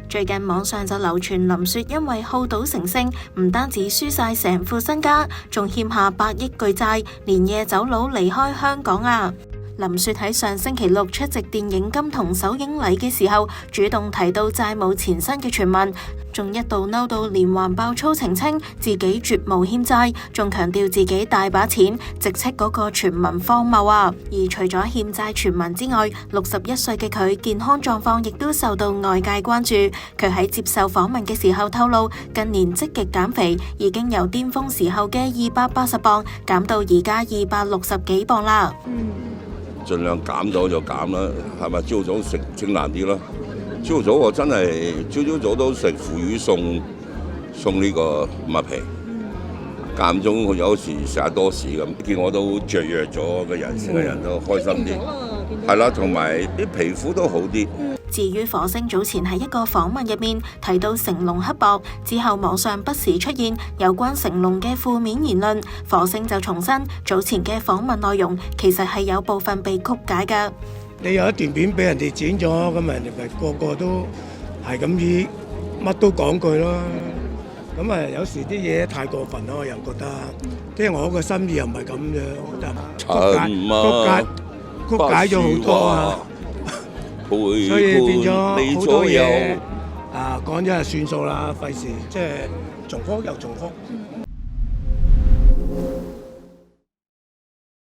最近網上就流傳林雪因為好賭成性，唔單止輸晒成副身家，仲欠下100億巨債，連夜走佬離開香港啊！林雪喺上星期六出席電影金童首映禮嘅時候，主動提到債務纏身嘅傳聞，仲一度嬲到連環爆粗澄清自己絕無欠債，仲強調自己大把錢，直斥嗰個傳聞荒謬啊！而除咗欠債傳聞之外，61歲嘅佢健康狀況亦都受到外界關注。佢喺接受訪問嘅時候透露，近年積極減肥，已經由巔峰時候嘅280磅減到而家260幾磅啦。盡量減到就減啦，係咪？朝早食清淡啲咯。朝早我真係朝早都食腐乳送呢個麥皮，間中我有時食下多士咁，見我都雀躍咗個人，成個人都開心啲，係啦，同埋啲皮膚都好啲。至於火星早前喺一個訪問入面提到成龍刻薄，之後網上不時出現有關成龍嘅負面言論，火星就重申早前嘅訪問內容其實係有部分被曲解㗎。你有一段片俾人哋剪咗，咁人哋咪個個都係咁意，乜都講句咯。咁啊，有時啲嘢太過分咯，我又覺得，即係我個心意又唔係咁樣，曲解咗好多啊。所以變咗好多嘢講咗就算數啦，費事即係重複又重複。